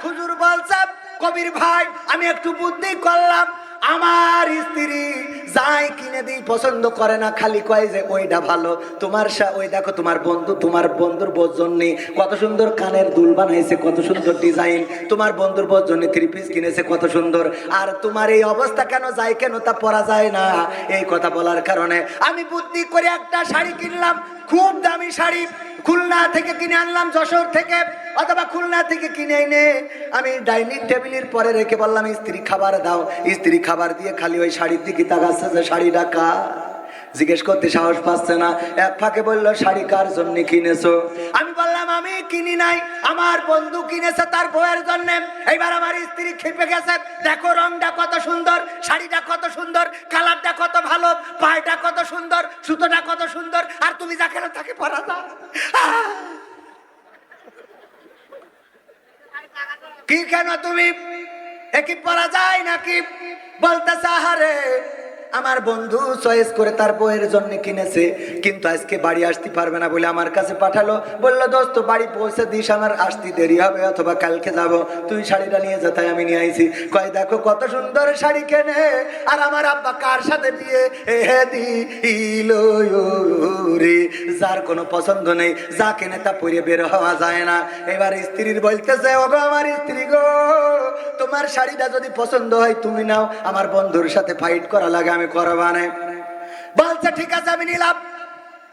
হুজুর বলছে কবির ভাই আমি একটু বুদ্ধি করলাম, আমার স্ত্রী যাই কিনে দিই পছন্দ করে না, খালি কয় যে ওইটা ভালো। তোমার ওই দেখো তোমার বন্ধুর বোর জন্য কত সুন্দর কানের দুল বানাইছে, কত সুন্দর ডিজাইন, তোমার বন্ধুর বোর জন্য 3 পিস কিনেছে কত সুন্দর, আর তোমার এই অবস্থা কেন, যায় কেন, তা পরা যায় না। এই কথা বলার কারণে আমি বুদ্ধি করে একটা শাড়ি কিনলাম, খুব দামি শাড়ি, খুলনা থেকে কিনে আনলাম, যশোর থেকে অথবা খুলনা থেকে কিনে এনে আমি ডাইনিং টেবিলের পরে রেখে বললাম স্ত্রী খাবার দাও। স্ত্রী খাবার দিয়ে খালি ওই শাড়ির দিকে তাকাচ্ছে যে শাড়িটা কার, জিজ্ঞেস করতে সাহস পাচ্ছে না। এক ফাঁকে বললো শাড়ি কার জন্য কিনেছো? আমি বললাম আমি কিনি নাই, আমার বন্ধু কিনেছে তার বউয়ের জন্য। এইবার আমার স্ত্রী খেপে গেছে, দেখো রংটা কত সুন্দর, শাড়িটা কত সুন্দর, কালারটা কত ভালো, পায়টা কত সুন্দর, সুতোটা কত সুন্দর, আর তুমি যা কেন তাকে পরা দাও। কি কেন তুমি একই পরা যায় নাকি? বলতেছে আহারে আমার বন্ধু চয়েস করে তার বউয়ের জন্য কিনেছে, কিন্তু আজকে বাড়ি আসতে পারবে না বলে আমার কাছে পাঠালো, বললো দোস্ত বাড়ি পৌঁছে দিস, আমার আসতে দেরি হবে অথবা কালকে যাব, তুই শাড়িটা নিয়ে যা। তাই আমি নিয়ে আইছি। কয় দেখো কত সুন্দর শাড়ি কেনে, আর আমার আব্বা কার সাথে বিয়ে দিল রে, যার কোনো পছন্দ নেই, যা কেনে তা পরে বের হওয়া যায় না। এবার স্ত্রীর বলতেছে ওগো আমার স্ত্রী গো, তোমার শাড়িটা যদি পছন্দ হয় তুমি নাও, আমার বন্ধুর সাথে ফাইট করা লাগে আমি করব না। বলছে ঠিক আছে আমি নিলাম,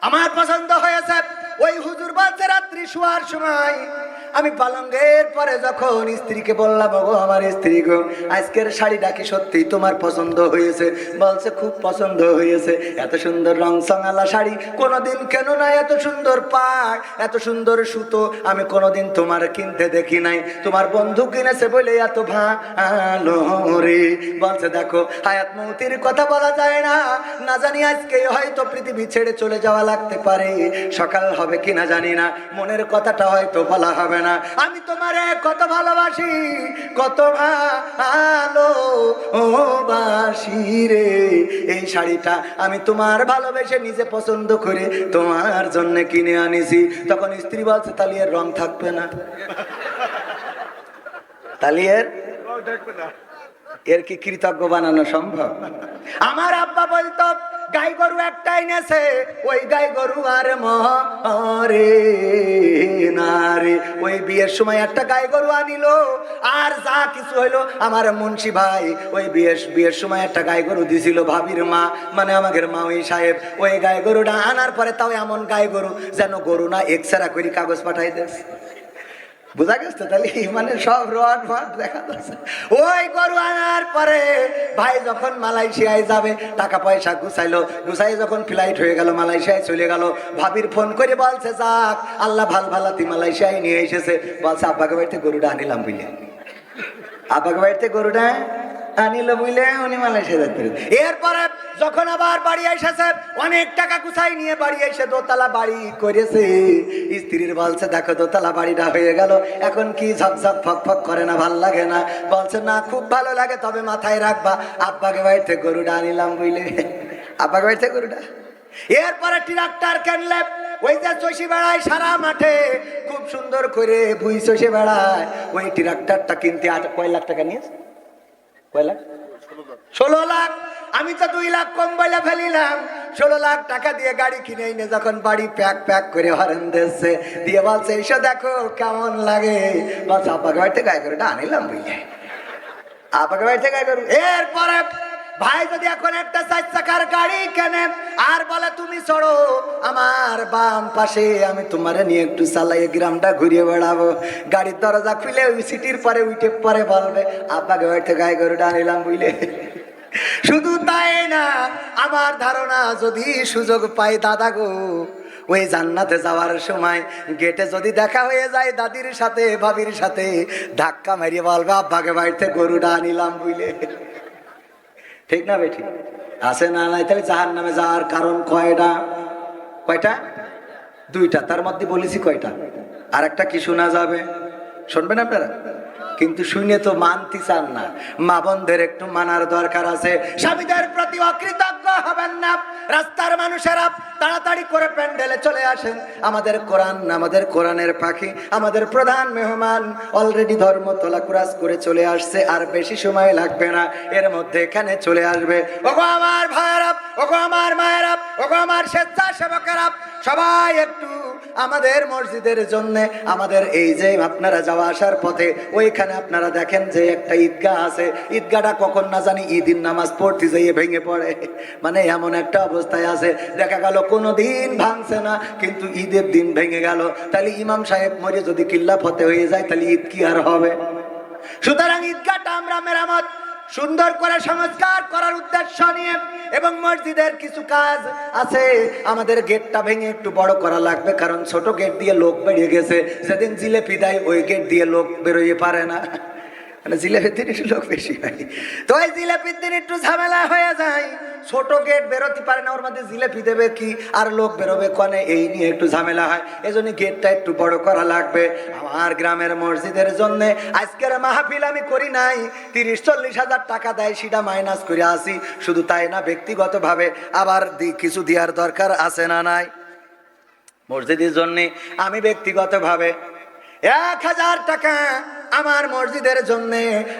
আমার পছন্দ হয়েছে। ওই হুজুর বলছে রাত্রি শোয়ার সময় আমি পালঙ্গের পরে যখন স্ত্রীকে বললাম ওগো আমার স্ত্রী গো, আজকের শাড়িটা কি সত্যি তোমার পছন্দ হয়েছে? বলছে খুব পছন্দ হয়েছে, এত সুন্দর রং সঙালা শাড়ি কোনোদিন কেন না, এত সুন্দর পাড়, এত সুন্দর সুতো আমি কোনোদিন তোমার কিনতে দেখি নাই, তোমার বন্ধু কিনেছে বলে এত ভালো রে। বলছে দেখো হায়াত মৌতির কথা বলা যায় না, না জানি আজকে হয়তো পৃথিবী ছেড়ে চলে যাওয়া লাগতে পারে, সকাল হবে কিনা জানি না, মনের কথাটা হয়তো বলা হবে না, আমি তোমারে কত ভালোবাসি, কত ভালোবাসি রে। এই শাড়িটা আমি তোমার ভালোবেসে নিজে পছন্দ করে তোমার জন্য কিনে আনিছি। তখন স্ত্রী বলছে তাহলে এর রং থাকবে না, তাহলে এর কি কৃতজ্ঞ বানানো সম্ভব? আমার আব্বা বলতো গাই গরু একটা এনেছে, ওই গাই গরু আর মরে না রে। ওই বিয়ের সময় একটা গাই গরু আনিল, আর যা কিছু হইলো আমার মুন্সি ভাই ওই বিয়ের সময় একটা গাই গরু দিছিল ভাবির মা, মানে আমাদের মাউই সাহেব। ওই গাই গরুটা আনার পরে তাও এমন গাই গরু যেন গরু না এক্সরা করে কাগজ পাঠাই দেয়। বুঝা গেছে? তাহলে মানে সব রড ফট দেখা যাচ্ছে। ওই গরু আনার পরে ভাই যখন মালয়েশিয়ায় যাবে টাকা পয়সা গুছাই যখন ফ্লাইট হয়ে গেল, মালয়েশিয়ায় চলে গেল, ভাবির ফোন করে বলছে যাক আল্লাহ ভালাতি মালয়েশিয়ায় নিয়ে এসেছে। বলছে আব্বাকে বাড়িতে গরুটা আনিলাম বুঝলে, আব্বাকে বাড়িতে গরুটা আনিল বুঝলে উনি মালয়েশিয়া যেতে। এরপরে যখন আবার বাড়ি এসেছে অনেক টাকা গুছাই নিয়ে বাড়ি এসে দোতলা বাড়ি করেছে। স্ত্রীর বলছে দেখো দোতলা বাড়িটা হয়ে গেল, এখন কি ঝকঝক ফক করে না, ভাল লাগে না? বলছে না খুব ভালো লাগে, তবে মাথায় রাখবা আব্বাকে বাড়িতে গরুটা আনিলাম বুঝলে, আব্বাকে বাড়িতে গরুটা। এরপরে ট্রাক্টর কিনলে, ওই যে চষে বেড়ায় সারা মাঠে, খুব সুন্দর করে ভুই চষে বেড়ায়, ওই ট্রাক্টরটা কিনতে কয় লাখ টাকা নিয়েছে? কয় লাখ? 16 লাখ। আমি তো 2 লাখ কম বলে ফেলিলাম। 16 লাখ টাকা দিয়ে গাড়ি কিনে এনে যখন বাড়ি প্যাক করে হরেন দিচ্ছে, দিয়ে বলছে এসো দেখো কেমন লাগে। বলছে আব্বাকে বাড়িতে গায়ে গরুটা আনিলাম বুঝলে, আব্বাকে বাড়িতে গায়ে গরু। এরপরে ভাই যদি এখন একটা 4 চাকার গাড়ি কেনে আর বলে তুমি চড়ো আমার বাম পাশে, আমি তোমারে নিয়ে একটু চালাই গ্রামটা ঘুরিয়ে বেড়াবো, গাড়ির দরজা খুলে ওই সিটির পরে উঠে পরে বলবে আব্বাকে বাড়িতে গায়ে গরুটা আনিলাম বুঝলে। শুধু তাই না, আমার ধারণা যদি সুযোগ পাই দাদা গো, ওই জান্নাতে যাওয়ার সময় গেটে যদি দেখা হয়ে যায় দাদির সাথে ভাবির সাথে, ধাক্কা মারিয়ে বলবে আব্বাকে বাড়িতে গরুটা আনিলাম বুঝলে। ঠিক না বেঠি? আছে না নাই? তাহলে জাহান্নামে যাওয়ার কারণ কয়টা? 2টা, তার মধ্যে বলেছি কয়টা, আর একটা কি শোনা যাবে, শুনবেন আপনারা? কিন্তু শুনে তো মানতে চান না। মা বোনদের একটু মানার দরকার আছে। স্বামীদের প্রতি অকৃতজ্ঞ বিতর্ক হবেন না। রাস্তার মানুষেরা তাড়াতাড়ি করে প্যান্ডেলে চলে আসেন। আমাদের কোরআনের পাখি, আমাদের প্রধান মেহমান অলরেডি ধর্মতলা ক্রস করে চলে আসছে, আর বেশি সময় লাগবে না, এর মধ্যে এখানে চলে আসবে। ওগো আমার ভাইয়েরা, ওগো আমার মায়েরা, ওগো আমার স্বেচ্ছাসেবকেরা, সবাই একটু আমাদের মসজিদের জন্য, আমাদের এই যে আপনারা যাওয়া আসার পথে ওইখানে আপনারা দেখেন যে একটা ঈদগাহ আছে, ঈদগাহটা কখন না জানি ঈদের নামাজ পড়তে যেয়ে ভেঙে পড়ে, মানে এমন একটা অবস্থায় আছে, দেখা গেল কোনো দিন ভাঙছে না কিন্তু ঈদের দিন ভেঙে গেল। তাহলে ইমাম সাহেব মরে যদি কিল্লাফতে হয়ে যায় তাহলে ঈদ কি আর হবে? সুতরাং ঈদগাহটা আমরা মেরামত সুন্দর করে সংস্কার করার উদ্দেশ্য নিয়ে, এবং মসজিদের কিছু কাজ আছে, আমাদের গেটটা ভেঙে একটু বড় করা লাগবে, কারণ ছোট গেট দিয়ে লোক বেরিয়ে গেছে। যেদিন জিলেপি দেয় ওই গেট দিয়ে লোক বেরোতে পারে না, মানে জিলেপির দিন একটু লোক বেশি হয়, তো ওই জিলেপির দিন একটু ঝামেলা হয়ে যায়, ছোট গেট বেরোতে পারে না, ওর মধ্যে জিলেপি দেবে কি আর লোক বেরোবে কনে, এই নিয়ে একটু ঝামেলা হয়। এজন্য গেটটা একটু বড় করা লাগবে। আমার গ্রামের মসজিদের জন্য আজকের মাহফিল আমি করি নাই, 30-40 হাজার টাকা দেয়, সেটা মাইনাস করে আসি। শুধু তাই না, ব্যক্তিগতভাবে আবার কিছু দেওয়ার দরকার আছে না নাই? মসজিদের জন্য আমি ব্যক্তিগতভাবে 1000 টাকা আমার মসজিদের জন্য,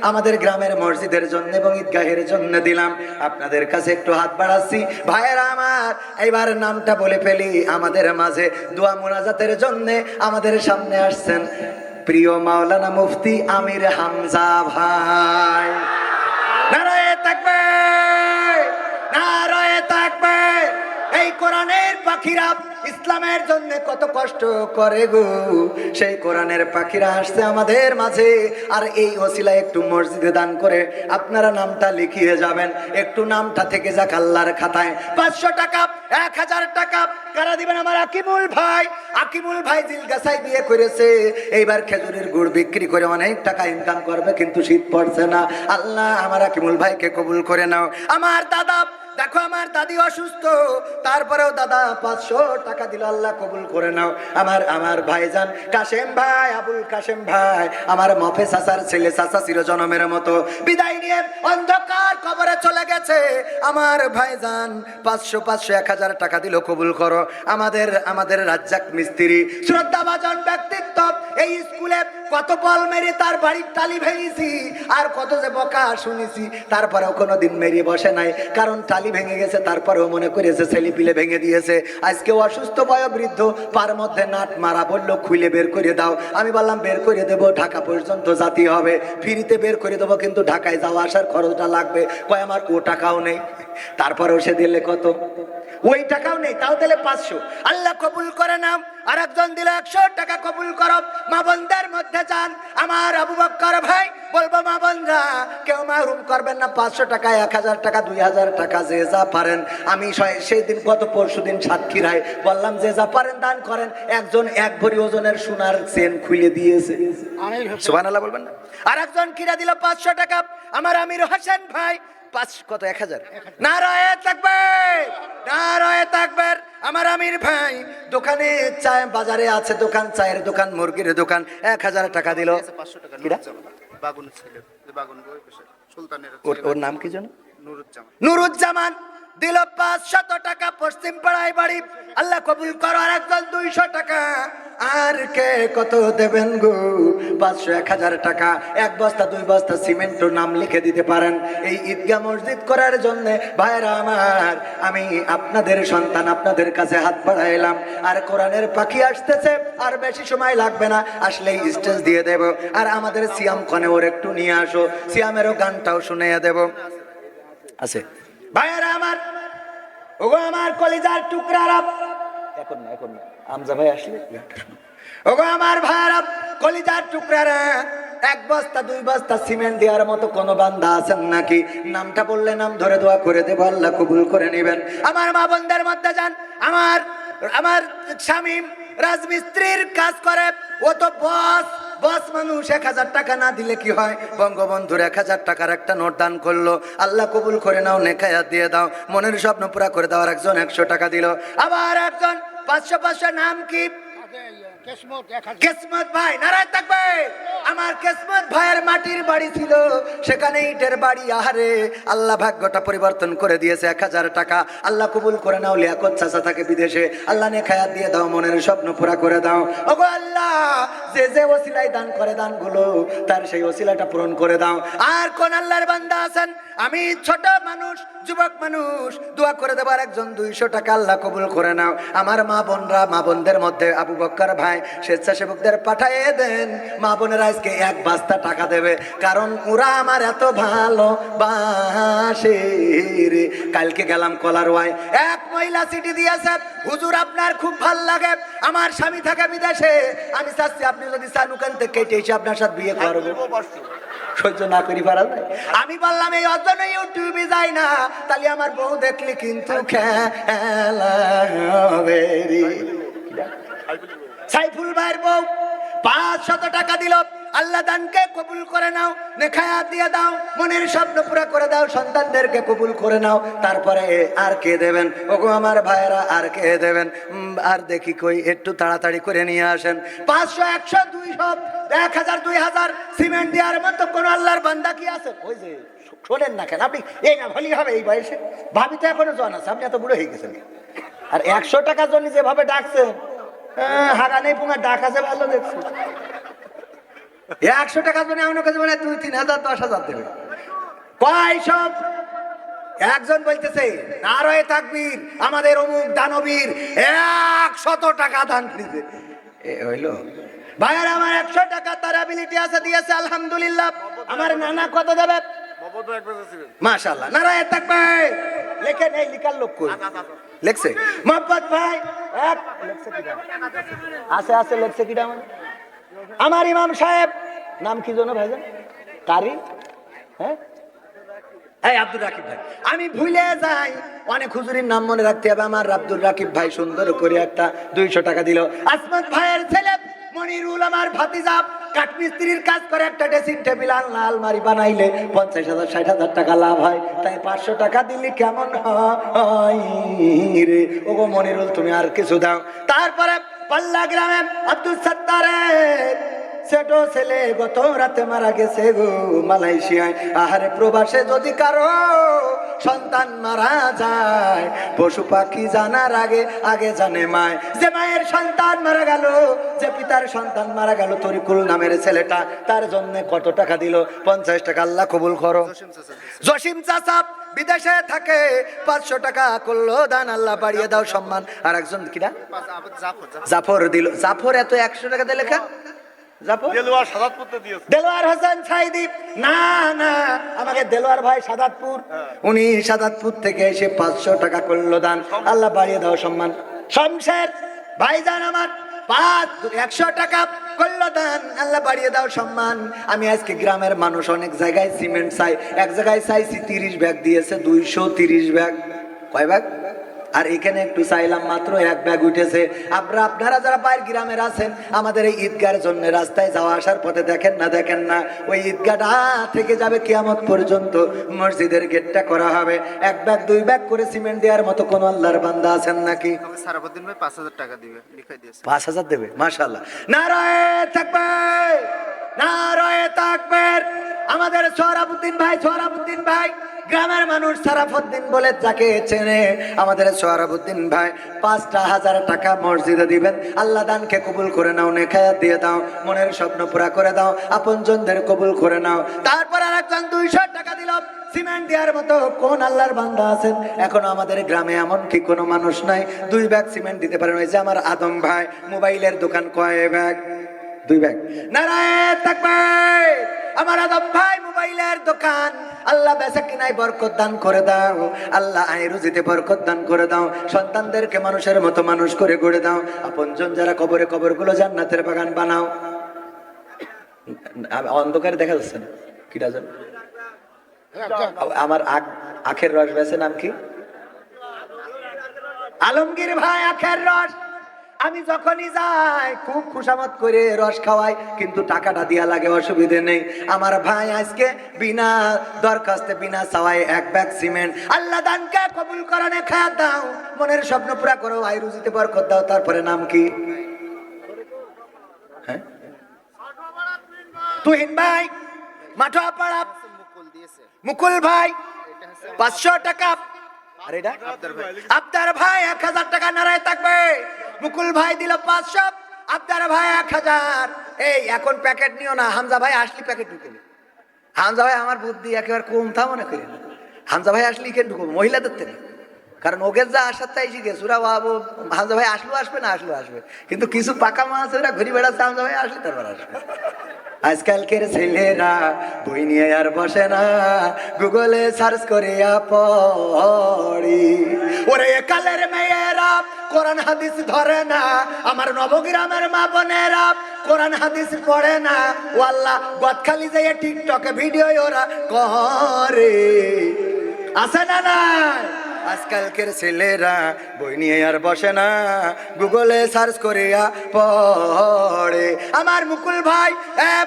আমাদের গ্রামের মসজিদের জন্য এবং ঈদগাহের জন্য দিলাম। আপনাদের কাছে একটু হাত বাড়াচ্ছি ভাইয়েরা আমার, এইবার নামটা বলে ফেলি। আমাদের মাঝে দোয়া মোনাজাতের জন্য আমাদের সামনে আসছেন প্রিয় মাওলানা মুফতি আমির হামজা ভাই। নারায়ে তাকবীর, নারায়ে তাকবীর। এই কোরআনের পাখিরা ইসলামের জন্য কত কষ্ট করে গো, সেই কোরআনের পাখিরা আসছে আমাদের মাঝে। আর এই ওসিলায় একটু মসজিদে দান করে আপনারা নামটা লিখিয়ে যাবেন, একটু নামটা থেকে যাক আল্লাহর খাতায়। 500 টাকা, 1000 টাকা কারা দিবেন? আমার আকিমুল ভাই। আকিমুল ভাই জিলগাছায় বিয়ে করেছে, এইবার খেজুরের গুড় বিক্রি করে অনেক টাকা ইনকাম করবে, কিন্তু শীত পড়ছে না। আল্লাহ আমার আকিমুল ভাইকে কবুল করে নাও। আমার দাদা, দেখো আমার দাদি অসুস্থ, তারপরেও দাদা 500 টাকা দিল, আল্লাহ কবুল করে নাও। আমার ভাইজান কাশেম ভাই, আবুল কাশেম ভাই, আমার মফে চাচার ছেলে, চাচা চিরজনমের মতো বিদায় নিয়ে অন্ধকার কবরে চলে গেছে। আমার ভাইজান 500 1000 টাকা দিল, কবুল করো। আমাদের রাজ্জাক মিস্ত্রি, শ্রদ্ধাভাজন ব্যক্তিত্ব, এই স্কুলে কত বল মেরে তার বাড়ির টালি ভেঙেছি, আর কত যে বকা শুনেছি, তারপরেও কোনোদিন মেরিয়ে বসে নাই, কারণ টালি ভেঙে গেছে, তারপরেও মনে করেছে ছেলে পিলে ভেঙে দিয়েছে। আজকে অসুস্থ বয়োবৃদ্ধ, পার মধ্যে নাট মারা, বললো খুলে বের করে দাও। আমি বললাম বের করে দেবো, ঢাকা পর্যন্ত জাতি হবে, ফ্রিতে বের করে দেবো, কিন্তু ঢাকায় যাওয়া আসার খরচটা লাগবে। কয় আমার ও টাকাও নেই। তারপরেও সে দিলে কত? ওই টাকাও নেই, তাও দিলে 500। আল্লাহ কবুল করে নাও। আর একজন দিলে 100 টাকা, কবুল করো। মা বোনদের মধ্যে যান, আমার আবু বক্কর ভাই বলবো, মা বোনরা কেউ মাহরুম করবেন না। 500 টাকা, 1000 টাকা, 2000 টাকা, যে যা পারেন। আমি সেই দিন পরশুদিন সাতক্ষীরায় বললাম যে যা পারেন দান করেন। একজন 1 ভরি ওজনের সোনার চেন খুলে দিয়েছে, সুবহানাল্লাহ বলবেন না? আর একজন কিরা দিল 500 টাকা, আমার আমির হোসেন ভাই। 1000। নারায়ে তাকবীর, নারায়ে তাকবীর। আমার আমির ভাই দোকানে চায়, বাজারে আছে দোকান, চায়ের দোকান, মুরগির দোকান, 1000 টাকা দিল। ওর নাম কি জানো? নুরুজ্জামান দিল 500 টাকা, পশ্চিম পাড়ায় বাড়ি, আল্লাহ কবুল করো। আর একজন 200 টাকা। আর কে কত দেবেন গো? 500 1000 টাকা, 1 বস্তা 2 বস্তা সিমেন্টের নাম লিখে দিতে পারেন এই ঈদগাহ মসজিদ করার জন্য। ভাইরা আমার, আমি আপনাদের সন্তান, আপনাদের কাছে হাত বাড়াইলাম। আর কোরআনের পাখি আসতেছে, আর বেশি সময় লাগবে না, আসলেই স্টেজ দিয়ে দেব। আর আমাদের সিয়াম কনে ওর একটু নিয়ে আসো, সিয়ামেরও গানটাও শুনিয়ে দেব। আছে ভাইরা আমার, ওগো আমার কলিজার টুকরারা, এখন না আমজা ভাই আসলে, ওগো আমার ভাইরা কলিজার টুকরারা, 1 বস্তা 2 বস্তা সিমেন্ট দেওয়ার মতো কোন বান্দা আছেন নাকি? নামটা বললে নাম ধরে দোয়া করে দেব, আল্লাহ কবুল করে নেবেন। আমার মা বোনদের মধ্যে যান, আমার স্বামী রাজমিস্ত্রির কাজ করে, ও তো বস মানুষ। 1000 টাকা না দিলে কি হয়? বঙ্গবন্ধুর 1000 টাকার একটা নোট দান করলো, আল্লাহ কবুল করে নাও, নেকায়াত দিয়ে দাও, মনের স্বপ্ন পুরা করে দাও। আর একজন 100 টাকা দিল। আবার একজন 500 নাম কি? কিসমত ভাই নারায় থাকবে। আমার কিসমত ভাইয়ের মাটির বাড়ি ছিল, সেখানে ইটের বাড়ি। আহারে আল্লাহ ভাগ্যটা পরিবর্তন করে দিয়েছে। 1000 টাকা আল্লাহ কবুল করে নাও। লিয়াকত চাচা থাকে বিদেশে, আল্লাহ নেখায়াত দিয়ে দাও, মনের স্বপ্ন পুরা করে দাও। ওগো আল্লাহ, যে যে ওসিলায় দান করে দানগুলো, তার সেই ওসিলাটা পূরণ করে দাও। আর কোন আল্লাহর বান্দা আছেন, আমি ছোট মানুষ, যুবক মানুষ, দোয়া করে দেবার একজন 200 টাকা আল্লাহ কবুল করে নাও। আমার মা বোনরা, মা বোনদের মধ্যে আবু বক্কর ভাই স্বেচ্ছাসেবকদের পাঠিয়ে দেন। মা বোনেরা আজকে 1 বস্তা টাকা দেবে, কারণ ওরা আমার এত ভালোবাসে রে। কালকে গেলাম কলারওয়ায়, এক মহিলা চিঠি দিয়েছে, হুজুর আপনার খুব ভাল লাগে, আমার স্বামী থাকে বিদেশে, আমি চাচ্ছি আপনি যদি চান ওখান থেকে কেটে এসে আপনার সাথে বিয়ে করবো। সহ্য না করি পারা যায়। আমি বললাম এই অজন্য ইউটিউবে যাই না, তাহলে আমার বউ দেখলে কিন্তু খেলা হবে রে। সাইফুল ভাইয়ের বউ 500 টাকা দিল। আল্লাহ দানকে কবুল করে নাও, নেখায়াত দিয়ে দাও, মনের স্বপ্ন পুরা করে দাও, সন্তানদেরকে কবুল করে নাও। তারপরে আর কে দেবেন? ওগো আমার ভাইয়েরা, আর কে দেবেন? আর দেখি কই, একটু তাড়াতাড়ি করে নিয়ে আসেন। 500, 100, 200, 1000, 2000 সিমেন্ট দেওয়ার মতো কোন আল্লাহর বান্দা কি আছে? ওই যে শোনেন না কেন আপনি? এই না হলেই হবে এই বয়সে? ভাবি তো এখনো জন আছে, আপনি এত বুড়ো হয়ে গেছেন। আর 100 টাকার জন্য যেভাবে ডাকছেন, হাগা নেই পুঙ্গা ডাক আছে ভালো দেখছি। 100 টাকার জন্য এমন কাছে মানে 2, 3000, 10,000 দেবে। কয় সব? একজন বলতেছে নারায়ে তাকবীর, আমাদের অমুক দানবীর 100 টাকা দান দিয়েছে। হইলো ভাইয়ার, আমার 100 টাকা তার অ্যাবিলিটি আছে, দিয়েছে আলহামদুলিল্লাহ। আমার নানা কত দেবে? মাশাআল্লাহ, নারায়ে তাকবীর। লেখেন, এই লিখার লোক কই? লেখছে মোহাম্মদ ভাই, এক লেখছে কি? আছে লেখছে কি? আমার ইমাম সাহেব নাম কি জানো ভাইজান? কারি, হ্যাঁ, এই আব্দুল রাকিব ভাই। আমি ভুলে যাই, অনেক হুজুরের নাম মনে রাখতে হবে। আমার আব্দুল রাকিব ভাই সুন্দর করে একটা 200 টাকা দিল। আসমত ভাইয়ের ছেলে মনিরুল, আমার ভাতিজা, কাঠমিস্ত্রির কাজ করে, একটা ড্রেসিং টেবিল আলমারি বানাইলে 50,000, 60,000 টাকা লাভ হয়। তাই 500 টাকা দিলি কেমন হয় রে? ওগো মনিরুল, তুমি আর কিছু দাও। তারপরে পাল্লা গ্রামে আব্দুল সত্তারের ছোট ছেলে গত রাতে মারা গেছে গো মালয়েশিয়ায়। আহারে প্রবাসে যদি কারো সন্তান মারা যায়, পশু পাখি জানার আগে আগে জানে মায়। যে মায়ের সন্তান মারা গেল, যে পিতার সন্তান মারা গেল, তরিকুল নামের ছেলেটা, তার জন্য কত টাকা দিল? 50 টাকা। আল্লাহ কবুল করো। জসিম চাচা বিদেশে থাকে, 500 টাকা করলো দান, আল্লাহ বাড়িয়ে দাও সম্মান। আর একজন কিনা জাফর দিল। জাফর এত 100 টাকা দিয়ে লেখা? দেলোয়ার হোসেন সাইদি, না না, আমাকে দেলোয়ার ভাই সাদাতপুর, উনি সাদাতপুর থেকে এসে 500 টাকা করলো দান, আল্লাহ বাড়িয়ে দাও সম্মান। শমশের ভাইজান আমার 100 টাকা করলো দান, আল্লাহ বাড়িয়ে দাও সম্মান। আমি আজকে গ্রামের মানুষ অনেক জায়গায় সিমেন্ট চাই, এক জায়গায় চাইছি 30 ব্যাগ, দিয়েছে 230 ব্যাগ। কয় ব্যাগ? আর এখানে একটু চাইলাম, মাত্র 1 ব্যাগ উঠেছে। আপনারা যারা বাইরে গ্রামের আছেন, আমাদের এই ঈদগার জন্য রাস্তায় যাওয়া আসার পথে দেখেন না, ওই ঈদগাটা থেকে যাবে কিয়ামত পর্যন্ত, মসজিদের গেটটা করা হবে। 1 ব্যাগ 2 ব্যাগ করে সিমেন্ট দেওয়ার মতো কোন আল্লাহর বান্দা আছেন নাকি? সারাফুদ্দিন ভাই 5,000 টাকা দিবে, লিখাই দিয়েছে। 5,000 দেবে? মাশাআল্লাহ, নারায়ে তাকবীর, নারায়ে তাকবীর। আমাদের সোহরাবউদ্দিন ভাই, গ্রামের মানুষ সারাফুদ্দিন বলে যাকে চেনে, আমাদের সোহরাবউদ্দিন ভাই 5,000 টাকা মসজিদে দিবেন। আল্লাহ দানকে কবুল করে নাও, নেখায়াত দিয়ে দাও, মনের স্বপ্ন পুরা করে দাও, আপনজনদের কবুল করে নাও। তারপর আর একজন 200 টাকা দিল। সিমেন্ট দেওয়ার মতো কোন আল্লাহর বান্দা আছেন? এখনো আমাদের গ্রামে এমন কি কোনো মানুষ নাই 2 ব্যাগ সিমেন্ট দিতে পারেন? ওই যে আমার আদম ভাই, মোবাইলের দোকান, কয় ব্যাগ? 2 ব্যাগ। নারায়ে তাকবীর। আমার আদম ভাই মোবাইলের দোকান, আল্লাহ বেচা কিনাই বরকত দান করে দাও, আল্লাহ আয় রুজিতে বরকত দান করে দাও, সন্তানদেরকে মানুষের মতো মানুষ করে গড়ে দাও, আপনজন যারা কবরে, কবরগুলো জান্নাতের বাগান বানাও। অন্ধকারে দেখা যাচ্ছে না কিটা জানো? আমার আখের রস বেছে, নাম কি? আলমগীর ভাই আখের রস। আমি যখনই যাই খুব খুশামত করে রস খাওয়াই, কিন্তু টাকাটা দিয়া লাগে, অসুবিধে নেই। আমার ভাই আজকে বিনা দরখাস্তে, বিনা চাওয়ায় 1 ব্যাগ সিমেন্ট, আল্লাহ দানকে কবুল করে নেখায়াত দাও, মনের স্বপ্ন পুরা করো, আয় রুজিতে বরকত দাও। তারপরে নাম কি? তুহিন ভাই মাঠোয়াপাড়া, মুকুল দিয়েছে। মুকুল ভাই এটা হচ্ছে 500 টাকা, আর এটা আবদার ভাই। আবদার ভাই 1000 টাকা নারায় থাকবে। মুকুল ভাই দিল 500, আবদার ভাই 1000। এই এখন প্যাকেট নিও না, হামজা ভাই আসলি প্যাকেট ঢুকে নি। হামজা ভাই আমার বুদ্ধি একেবারে কম থা মনে করি না, হামজা ভাই আসলি কে ঢুকবো মহিলাদের থেকে, কারণ ওকে যা আসার তাই শিখেছে ওরা। বাবু হামজা ভাই আসলো আসবে, না আসলো আসবে, কিন্তু কিছু পাকা মা আছে ওরা ঘুরি বেড়াচ্ছে, হামজা ভাই আসলে তারপর আসবে। আজকালকের ছেলেরা বই নিয়ে আর বসে না, গুগলে সার্চ করে পড়ি। ওরে কালের মেয়েরা কোরআন হাদিস ধরে না, আমার নবগ্রামের মা বোনেরা কোরআন হাদিস পড়ে না। ও আল্লাহ, গদখালি যাইয়ে টিকটকে ভিডিও ওরা করে, আছে না নাই? আজকালকের ছেলেরা বই নিয়ে আর বসে না, গুগলে সার্চ করিয়া পড়ে। আমার মুকুল ভাই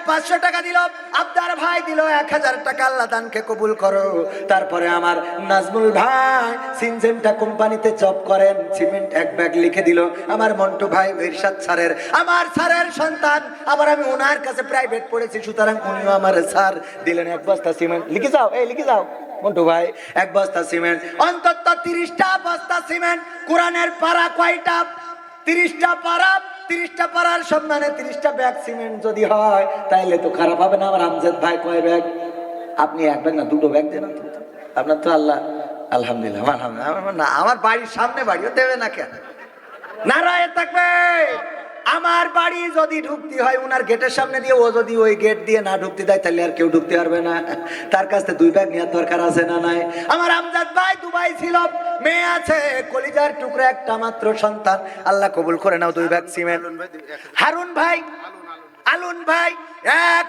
500 টাকা দিল, আবদার ভাই দিল 1000 টাকা। আল্লাহ দানকে কবুল করো। তারপরে আমার নাজমুল ভাই সিনজেন্টা কোম্পানিতে জব করেন, সিমেন্ট 1 ব্যাগ লিখে দিল। আমার মন্টু ভাই ইরশাদ স্যারের, আমার স্যারের সন্তান, আবার আমি ওনার কাছে প্রাইভেট পড়েছি, সুতরাং উনিও আমার স্যার দিলেন 1 বস্তা সিমেন্ট। লিখে যাও, এই লিখে যাও মন্টু ভাই, 1 বস্তা সিমেন্ট, অন্তত 30টা বস্তা সিমেন্ট। কোরআনের পারা কয়টা? 30টা পারা, 30টা পারার সম্মানে 30টা ব্যাগ সিমেন্ট যদি হয় তাইলে তো খারাপ হবে না। আমার আমজাদ ভাই কয় ব্যাগ? আপনি 1 ব্যাগ না 2টো ব্যাগ দেন আপনার তো। আল্লাহ আলহামদুলিল্লাহ, আলহামদুলিল্লাহ। না, আমার বাড়ির সামনে বাড়িও দেবে না কেন? নারায়ে তাকবীর। আমার বাড়ি যদি ঢুকতে হয় উনার গেটের সামনে দিয়ে, ও যদি ওই গেট দিয়ে না ঢুকতে দেয় তাহলে আর কেউ ঢুকতে পারবে না। তার কাছে 2 ব্যাগ নেওয়ার দরকার আছে না নাই? আমার আমজাদ ভাই দুবাই ছিল, মেয়ে আছে, কলিজার টুকরা একটা মাত্র সন্তান, আল্লাহ কবুল করে নাও 2 ব্যাগ সিমেন্ট। হারুন ভাই, আলুন ভাই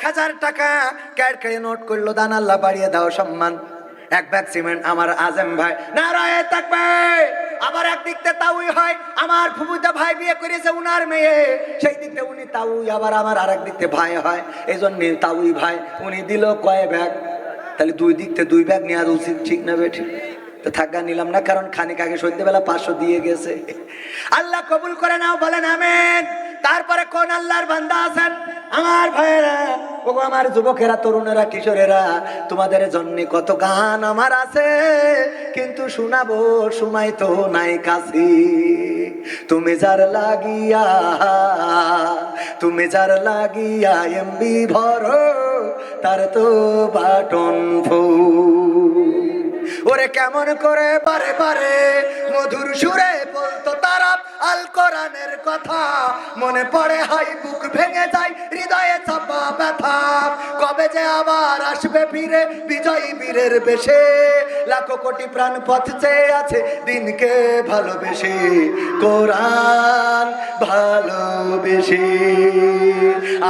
1000 টাকা ক্যাড করে নোট করলো, দান আল্লাহ বাড়িয়ে দাও সম্মান। 1 ব্যাগ সিমেন্ট। আমার আজম ভাই নারায়ে তাকবীর। আবার একদিক থেকে তাউই হয়, আমার ফুফুদা ভাই বিয়ে করেছে উনার মেয়ে, সেই দিক থেকে উনি তাউই, আবার আমার আরেক দিক থেকে ভাই হয়, এই জন্য তাউই ভাই। উনি দিল কয় ব্যাগ? তাহলে 2 দিক থেকে 2 ব্যাগ নেওয়া উচিত, ঠিক না বেঠিক? তো থাকা নিলাম না, কারণ খানিক আগে সন্ধ্যেবেলা 500 দিয়ে গেছে। আল্লাহ কবুল করে নাও, বলেন আমিন। তারপরে কোন আল্লাহর বান্দা আছেন আমার ভাইয়েরা, ও আমার যুবকেরা, তরুণেরা, কিশোরেরা, তোমাদের জন্য কত গান আমার আছে, কিন্তু শোনাবো সময় তো নাই কাছে। তুমি যার লাগিয়া, তুমি যার লাগিয়া এমবি ভরো, তার তো বাটন ফুল। ওরে কেমন করে বারে বারে মধুর সুরে বলতো তারা আল কোরআনের কথা, মনে পড়ে হয় বুক ভেঙে যায়, হৃদয়ে চাপা ব্যথা। কবে যে আবার আসবে ফিরে বিজয়ী বীরের বেশে, লাখো কোটি প্রাণ পথ চেয়ে আছে দিনকে ভালোবেসে, কোরআন ভালোবেসে।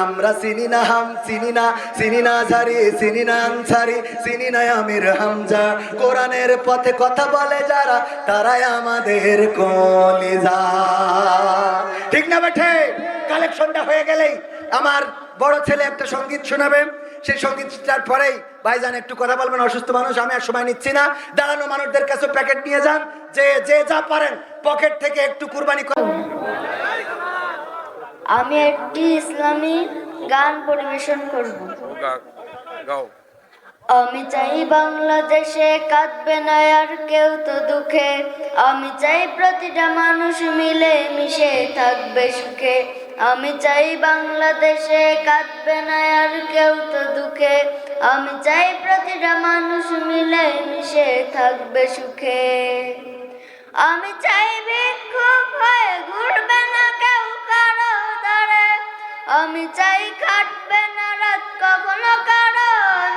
আমরা চিনি না হাম, চিনি না, চিনি না ঝারি, চিনি না আনসারি, চিনি না আমির হামজা। কোরআনের পথে কথা বলে যারা, তারাই আমাদের কলিজা। ঠিক না বেঠে? কালেকশনটা হয়ে গেলেই আমার বড় ছেলে একটা সঙ্গীত শোনাবে, সেই সঙ্গীতটার পরেই ভাইজান একটু কথা বলবেন। অসুস্থ মানুষ, আমি আর সময় নিচ্ছি না। দাঁড়ানো মানুষদের কাছে প্যাকেট নিয়ে যান, যে যে যা পারেন পকেট থেকে একটু কুরবানি করেন। আমি একটি ইসলামী গান পরিবেশন করব। গাও। আমি চাই বাংলাদেশে কাঁদবে না আর কেউ তো দুঃখে, আমি চাই প্রতিটা মানুষ মিলে মিশে থাকবে সুখে। আমি চাই বাংলাদেশে কাঁদবে না আর কেউ তো দুঃখে, আমি চাই প্রতিটা মানুষ মিলে মিশে থাকবে সুখে। আমি চাই বিক্ষোভ হয়ে ঘুরবে না কেউ কারো দ্বারে, আমি চাই কাটবে না রাত কখনো কারো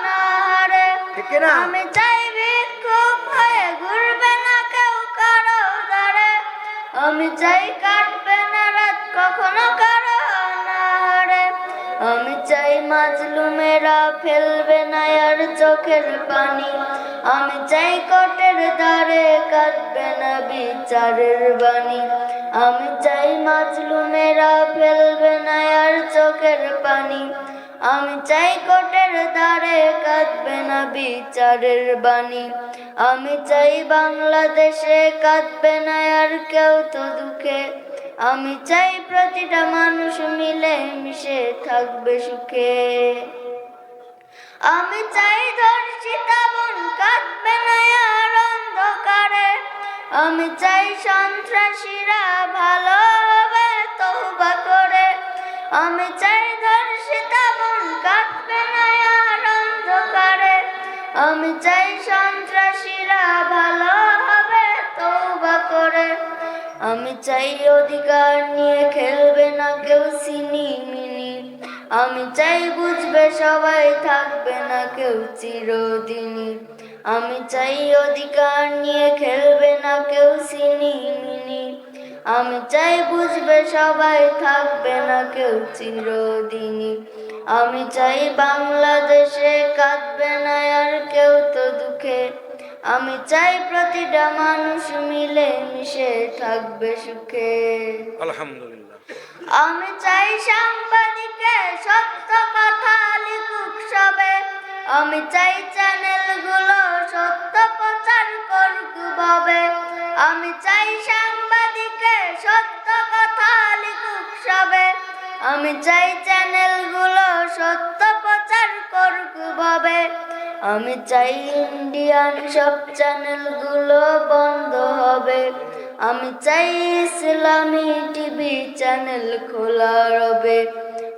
নাহারে। আমি চাই বিক্ষোভ হয়ে ঘুরবে না কেউ কারো দ্বারে, আমি চাই কাটবে না রাত কখনো কারো নাহারে। আমি চাই মাজলুমেরা ফেলবে না আর চোখের পানি, আমি চাই কোর্টের দ্বারে কাঁদবে না বিচারের বাণী। আমি চাই মাজলুমেরা ফেলবে না আর চোখের পানি, আমি চাই কোর্টের দ্বারে কাঁদবে না বিচারের বাণী। আমি চাই বাংলাদেশে কাঁদবে না আর কেউ তো দুঃখে, আমি চাই প্রতিটা মানুষ মিলে মিশে থাকবে সুখে। আমি চাই ধর্ষিতা বোন কাঁদবে না আর অন্ধকারে, আমি চাই সন্ত্রাসীরা ভালো হবে তওবা করে, আমি চাই ধর্ষিতা বোন কাঁদবে না আর অন্ধকারে, আমি চাই সন্ত্রাসীরা ভালো হবে তওবা করে, আমি চাই অধিকার নিয়ে খেলবে না কেউ সিনিমিনি, আমি চাই বুঝবে সবাই থাকবে না কেউ চিরদিনই, আমি চাই অধিকার নিয়ে খেলবে না কেউ সিনিমিনি, আমি চাই বুঝবে সবাই থাকবে না কেউ চিরদিনই, আমি চাই বাংলাদেশে কাঁদবে না আর কেউ তো দুঃখে, আমি চাই প্রতিটা মানুষ মিলে মিশে থাকবে সুখে। আলহামদুলিল্লাহ। আমি চাই সাংবাদিকে সত্য কথা লিখুক সবে, আমি চাই চ্যানেলগুলো সত্য প্রচার করুক ভাবে, আমি চাই সাংবাদিকে সত্য কথা লিখুক সবে, আমি চাই চ্যানেলগুলো সত্য প্রচার করুক ভাবে, আমি চাই ইন্ডিয়ান সব চ্যানেলগুলো বন্ধ হবে, আমি চাই ইসলামী টিভি চ্যানেল খোলা রবে,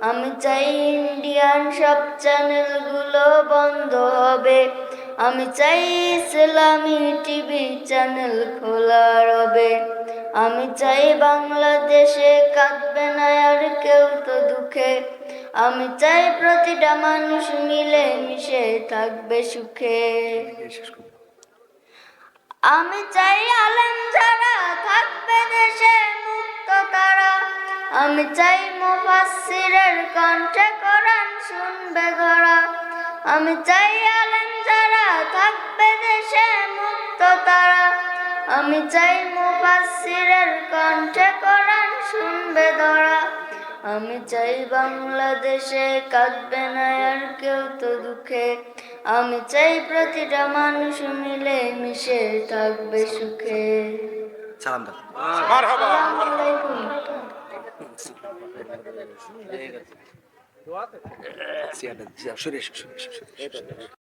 আমি চাই ইন্ডিয়ান সব চ্যানেলগুলো বন্ধ হবে, আমি চাই ইসলামী টিভি চ্যানেল খোলা রবে, আমি চাই বাংলাদেশে কাঁদবে না আর কেউ তো দুঃখে, আমি চাই প্রতিটা মানুষ মিলে মিশে থাকবে সুখে। আমি চাই আলেম যারা থাকবে দেশে মুক্ত তারা, আমি চাই মুফাসসিরের কণ্ঠে কোরআন শুনবে ধরা, আমি চাই আলেম যারা থাকবে দেশে মুক্ত তারা, আমি চাই মুফাসসিরের কণ্ঠে কোরআন শুনবে ধরা, আমি চাই বাংলাদেশে কাঁদবে না আর কেউ তো দুঃখে, আমি চাই প্রতিটা মানুষ মিলে মিশে থাকবে সুখে। সালাম দাও। মারহাবা। আসসালামু আলাইকুম। সিয়াটা, সরে এসো, সরে এসো, সরে এসো।